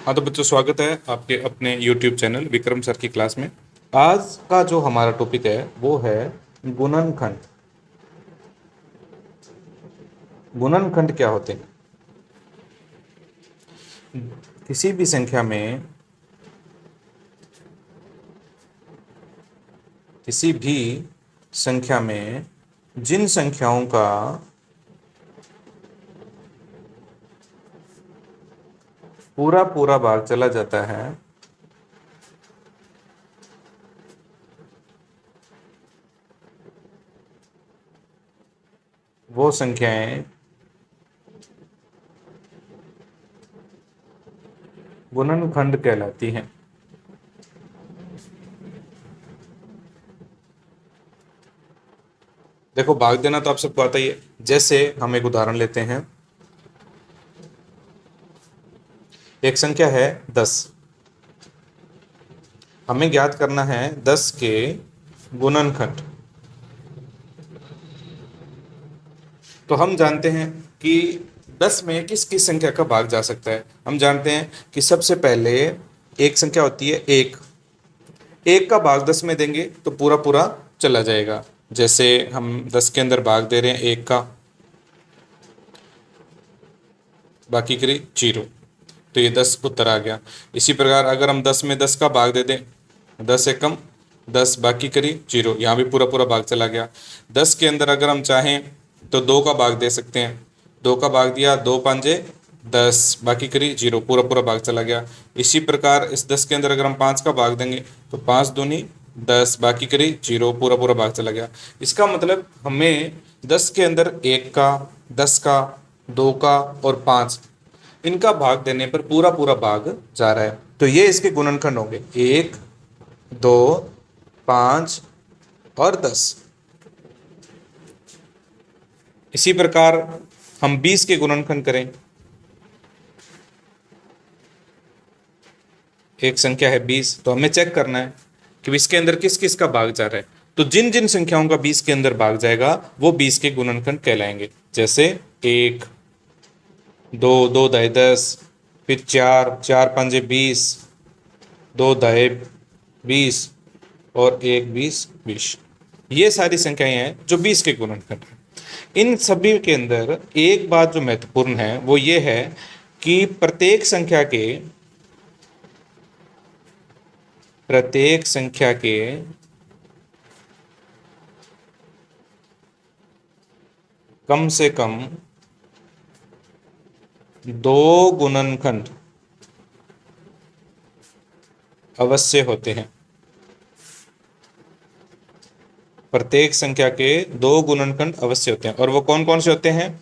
हाँ तो बच्चों, स्वागत है आपके अपने YouTube चैनल विक्रम सर की क्लास में। आज का जो हमारा टॉपिक है वो है गुणनखंड। गुणनखंड क्या होते हैं? किसी भी संख्या में, किसी भी संख्या में जिन संख्याओं का पूरा पूरा भाग चला जाता है वो संख्याएं गुणनखंड कहलाती हैं। देखो, भाग देना तो आप सबको आता ही है। जैसे हम एक उदाहरण लेते हैं। एक संख्या है 10। हमें ज्ञात करना है 10 के गुणनखंड। तो हम जानते हैं कि 10 में किस किस संख्या का भाग जा सकता है। हम जानते हैं कि सबसे पहले एक संख्या होती है एक। एक का भाग 10 में देंगे तो पूरा पूरा चला जाएगा। जैसे हम 10 के अंदर भाग दे रहे हैं एक का, बाकी करी 0, तो ये 10 उत्तर आ गया। इसी प्रकार अगर हम 10 में 10 का भाग दे दें, 10 एकम 10, बाकी करी 0, यहाँ भी पूरा पूरा भाग चला गया। 10 के अंदर अगर हम चाहें तो 2 का भाग दे सकते हैं। 2 का भाग दिया, 2 पांजे 10, बाकी करी 0, पूरा पूरा भाग चला गया। इसी प्रकार इस 10 के अंदर अगर हम 5 का भाग देंगे तो 5 दूनी 10, बाकी करी 0, पूरा पूरा भाग चला गया। इसका मतलब हमें 10 के अंदर 1 का, 10 का, 2 का और 5, इनका भाग देने पर पूरा पूरा भाग जा रहा है। तो ये इसके गुणनखंड होंगे 1, 2, 5 और 10। इसी प्रकार हम 20 के गुणनखंड करें। एक संख्या है 20, तो हमें चेक करना है कि इसके अंदर किस किस का भाग जा रहा है। तो जिन जिन संख्याओं का 20 के अंदर भाग जाएगा वो 20 के गुणनखंड कहलाएंगे। जैसे 1, 2, 2 दाई 10, फिर 4, 4 पंजे 20, 2 दाई 20 और 1 20 20। ये सारी संख्याएं हैं जो 20 के गुणनखंड हैं। इन सभी के अंदर एक बात जो महत्वपूर्ण है वो ये है कि प्रत्येक संख्या के कम से कम 2 गुणनखंड अवश्य होते हैं। प्रत्येक संख्या के 2 गुणनखंड अवश्य होते हैं। और वो कौन कौन से होते हैं?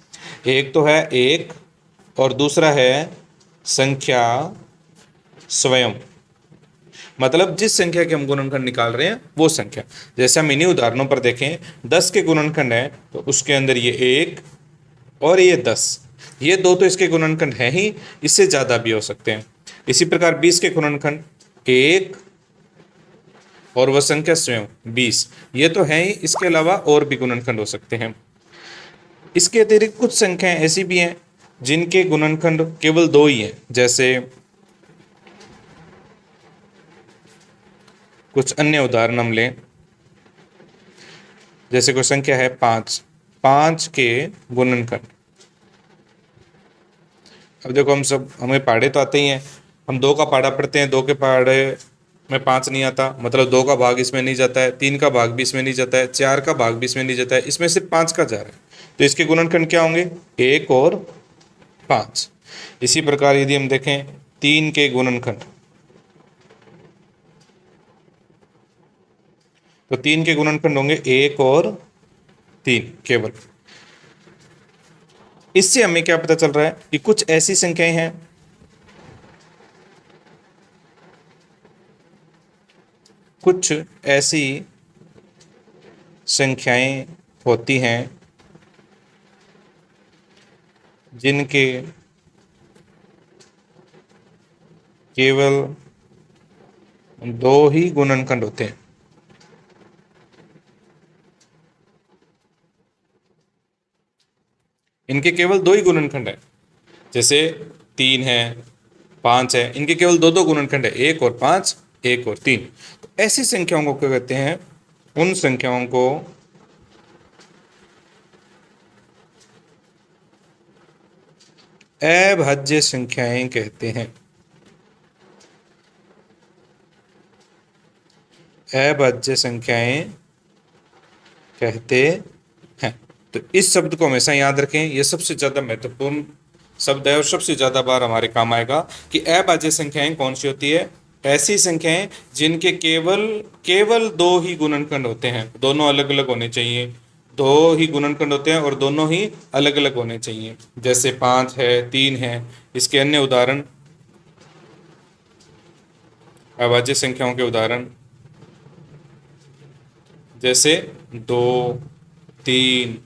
एक तो है 1 और दूसरा है संख्या स्वयं। मतलब जिस संख्या के हम गुणनखंड निकाल रहे हैं वो संख्या। जैसे हम इन्हीं उदाहरणों पर देखें, 10 के गुणनखंड है तो उसके अंदर ये 1 और ये 10, ये दो तो इसके गुणनखंड हैं ही, इससे ज़्यादा भी हो सकते हैं। इसी प्रकार 20 के गुणनखंड 1 और वह संख्या स्वयं 20, ये तो है ही, इसके अलावा और भी गुणनखंड हो सकते हैं। इसके अतिरिक्त कुछ संख्याएं ऐसी भी हैं जिनके गुणनखंड केवल 2 ही हैं। जैसे कुछ अन्य उदाहरण हम लें। जैसे कोई संख्या है 5, 5 के गुणनखंड। अब देखो, हमें पहाड़े तो आते ही हैं। हम 2 का पहाड़ा पढ़ते हैं, 2 के पहाड़े में 5 नहीं आता, मतलब 2 का भाग इसमें नहीं जाता है, 3 का भाग भी इसमें नहीं जाता है, 4 का भाग भी इसमें नहीं जाता है, इसमें सिर्फ 5 का जा रहा है। तो इसके गुणनखंड क्या होंगे? 1 और 5। इसी प्रकार यदि हम देखें 3 के गुणनखंड, तो 3 के गुणनखंड होंगे 1 और 3 केवल। इससे हमें क्या पता चल रहा है कि कुछ ऐसी संख्याएं हैं, कुछ ऐसी संख्याएं होती हैं जिनके केवल 2 ही गुणनखंड होते हैं। इनके केवल 2 ही गुणनखंड है। जैसे 3 है, 5 है, इनके केवल दो दो गुणनखंड है, 1 और 5, 1 और 3। तो ऐसी संख्याओं को क्या कहते हैं? उन संख्याओं को अभाज्य संख्याएं कहते हैं। अभाज्य संख्याएं कहते हैं। तो इस शब्द को हमेशा याद रखें, यह सबसे ज्यादा महत्वपूर्ण शब्द है और सबसे ज्यादा बार हमारे काम आएगा कि अभाज्य संख्याएं कौन सी होती है? ऐसी संख्याएं जिनके केवल केवल दो ही गुणनखंड होते हैं, दोनों अलग अलग होने चाहिए, दो ही गुणनखंड होते हैं और दोनों ही अलग अलग होने चाहिए। जैसे 5 है, 3 है। इसके अन्य उदाहरण, अभाज्य संख्याओं के उदाहरण जैसे 2, 3,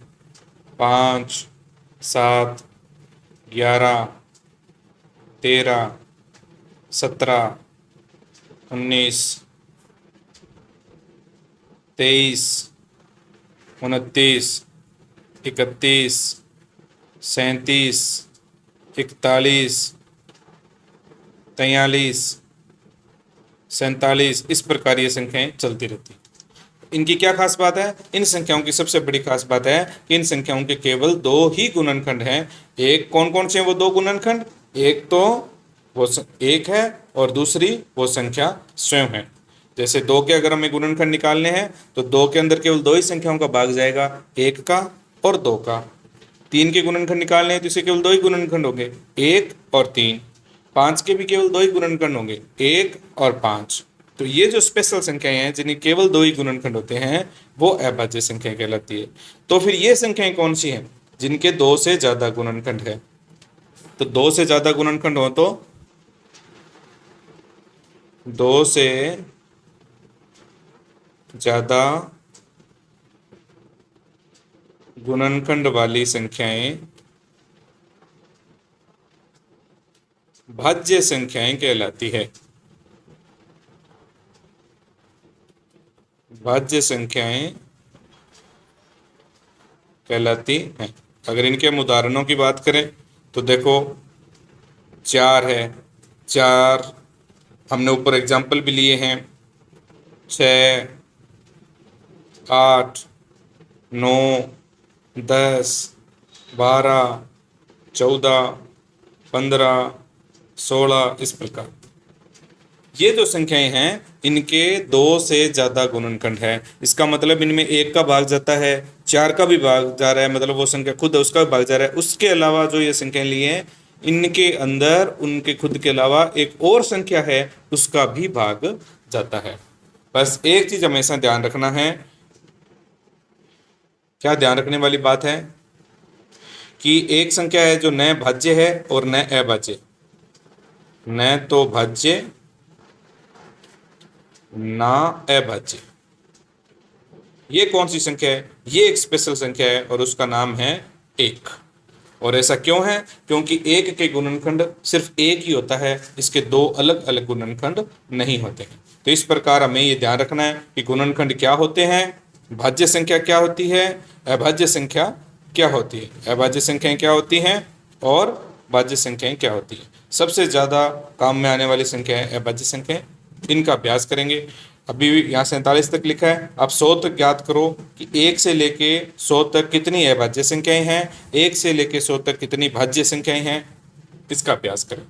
5, 7, 11, 13, 17, 19, 23, 29, 31, 37, 41, 43, 47, इस प्रकार ये संख्याएं चलती रहती हैं। इनकी क्या खास बात है? इन संख्याओं की सबसे बड़ी खास बात है कि इन संख्याओं के केवल दो ही गुणनखंड हैं। एक कौन कौन से हैं वो दो गुणनखंड? एक तो वो एक है और दूसरी वो संख्या स्वयं है। जैसे 2 के अगर हमें गुणनखंड निकालने हैं तो 2 के अंदर केवल दो ही संख्याओं का भाग जाएगा, 1 का और 2 का। 3 के गुणनखंड निकालने हैं तो इसे केवल दो ही गुणनखंड होंगे, 1 और 3। 5 के भी केवल दो ही गुणनखंड होंगे, 1 और 5। तो ये जो स्पेशल संख्याएं हैं जिन्हें केवल दो ही गुणनखंड होते हैं वो अभाज्य संख्याएं कहलाती है। तो फिर ये संख्याएं कौन सी हैं जिनके 2 से ज्यादा गुणनखंड है? तो 2 से ज्यादा गुणनखंड हो तो 2 से ज्यादा गुणनखंड वाली संख्याएं भाज्य संख्याएं कहलाती है। भाज्य संख्याएं कहलाती हैं। अगर इनके हम उदाहरणों की बात करें तो देखो 4 है, 4 हमने ऊपर एग्जाम्पल भी लिए हैं, 6, 8, 9, 10, 12, 14, 15, 16, इस प्रकार ये जो संख्याएं हैं इनके 2 से ज़्यादा गुणनखंड है। इसका मतलब इनमें 1 का भाग जाता है, 4 का भी भाग जा रहा है, मतलब वो संख्या खुद है उसका भी भाग जा रहा है। उसके अलावा जो ये संख्याएं ली हैं इनके अंदर उनके खुद के अलावा एक और संख्या है उसका भी भाग जाता है। बस एक चीज हमेशा ध्यान रखना है, क्या ध्यान रखने वाली बात है कि एक संख्या है जो न भाज्य है और न अभाज्य, न तो भाज्य ना अभाज्य। ये कौन सी संख्या है? ये एक स्पेशल संख्या है और उसका नाम है 1। और ऐसा क्यों है? क्योंकि 1 के गुणनखंड सिर्फ 1 ही होता है, इसके 2 अलग अलग गुणनखंड नहीं होते हैं। तो इस प्रकार हमें ये ध्यान रखना है कि गुणनखंड क्या होते हैं, भाज्य संख्या क्या होती है, अभाज्य संख्या क्या होती है, अभाज्य संख्याएं क्या होती हैं और भाज्य संख्याएं क्या होती हैं। सबसे ज़्यादा काम में आने वाली संख्या है अभाज्य संख्याएं, इनका अभ्यास करेंगे। अभी यहाँ 47 तक लिखा है, आप 100 तक याद करो कि 1 से लेके 100 तक कितनी अभाज्य संख्याएं हैं, 1 से लेके 100 तक कितनी भाज्य संख्याएं हैं, इसका अभ्यास करें।